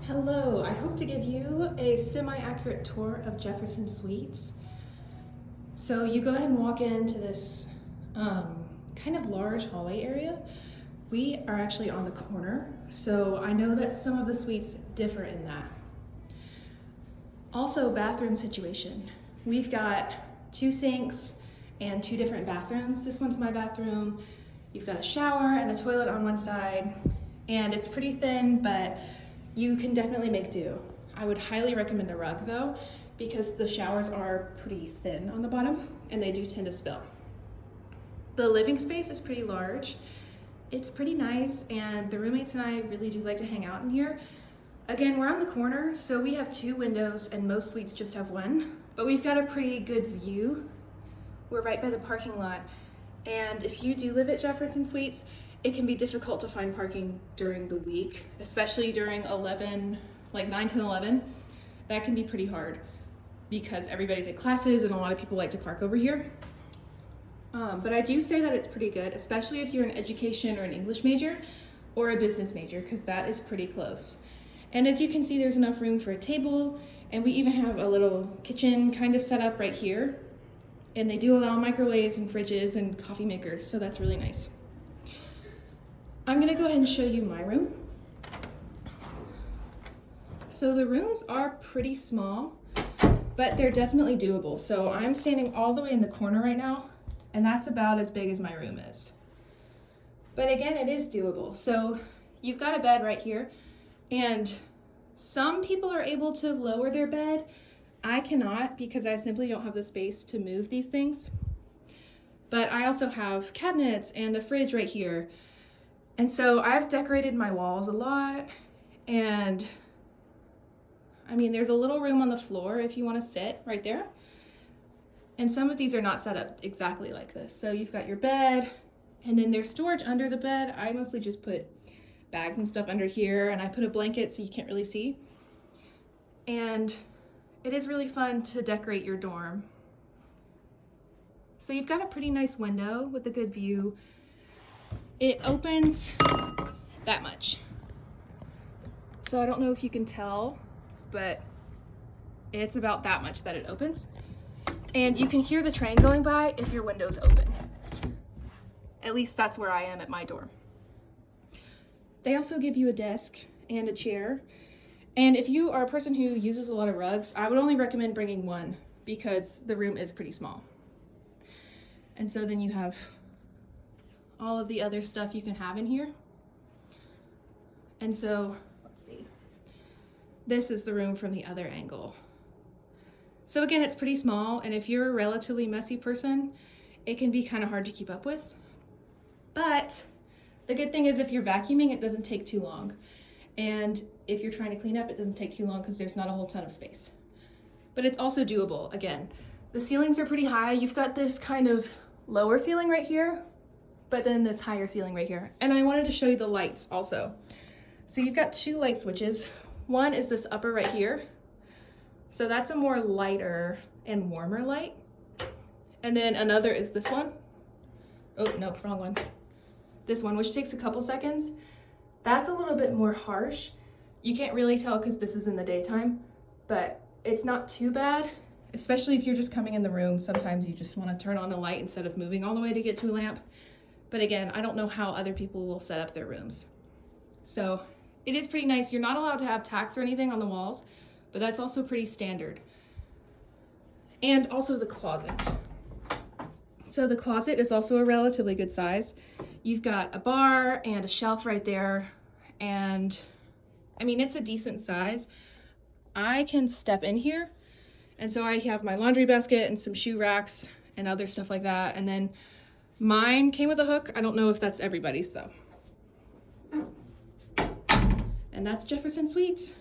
Hello, I hope to give you a semi-accurate tour of Jefferson Suites. So you go ahead and walk into this kind of large hallway area. We are actually on the corner, so I know that some of the suites differ in that. Also, bathroom situation. We've got 2 sinks and 2 different bathrooms. This one's my bathroom. You've got a shower and a toilet on one side, and it's pretty thin, but you can definitely make do. I would highly recommend a rug though, because the showers are pretty thin on the bottom and they do tend to spill. The living space is pretty large. It's pretty nice, and the roommates and I really do like to hang out in here. Again, we're on the corner, so we have 2 windows and most suites just have 1, but we've got a pretty good view. We're right by the parking lot, and if you do live at Jefferson Suites, it can be difficult to find parking during the week, especially during 9 to 11. That can be pretty hard because everybody's at classes and a lot of people like to park over here. But I do say that it's pretty good, especially if you're an education or an English major or a business major, because that is pretty close. And as you can see, there's enough room for a table, and we even have a little kitchen kind of set up right here. And they do allow microwaves and fridges and coffee makers, so that's really nice. I'm gonna go ahead and show you my room. So the rooms are pretty small, but they're definitely doable. So I'm standing all the way in the corner right now, and that's about as big as my room is. But again, it is doable. So you've got a bed right here, and some people are able to lower their bed. I cannot, because I simply don't have the space to move these things. But I also have cabinets and a fridge right here. And so I've decorated my walls a lot, and I mean, there's a little room on the floor if you want to sit right there. And some of these are not set up exactly like this. So you've got your bed, and then there's storage under the bed. I mostly just put bags and stuff under here, and I put a blanket so you can't really see. And it is really fun to decorate your dorm. So you've got a pretty nice window with a good view. It opens that much. So I don't know if you can tell, but it's about that much that it opens. And you can hear the train going by if your window's open. At least that's where I am at my dorm. They also give you a desk and a chair. And if you are a person who uses a lot of rugs, I would only recommend bringing 1 because the room is pretty small. And so then you have all of the other stuff you can have in here. And so, let's see. This is the room from the other angle. So again, it's pretty small, and if you're a relatively messy person, it can be kind of hard to keep up with. But the good thing is if you're vacuuming, it doesn't take too long. And if you're trying to clean up, it doesn't take too long because there's not a whole ton of space. But it's also doable. Again, the ceilings are pretty high. You've got this kind of lower ceiling right here, but then this higher ceiling right here. And I wanted to show you the lights also. So you've got 2 light switches. One is this upper right here. So that's a more lighter and warmer light. And then another is this one. Oh, no, wrong one. This one, which takes a couple seconds. That's a little bit more harsh. You can't really tell because this is in the daytime, but it's not too bad, especially if you're just coming in the room. Sometimes you just want to turn on a light instead of moving all the way to get to a lamp. But again, I don't know how other people will set up their rooms. So it is pretty nice. You're not allowed to have tacks or anything on the walls, but that's also pretty standard. And also the closet. So the closet is also a relatively good size. You've got a bar and a shelf right there. And I mean, it's a decent size. I can step in here. And so I have my laundry basket and some shoe racks and other stuff like that. And then mine came with a hook. I don't know if that's everybody's though. And that's Jefferson Suites.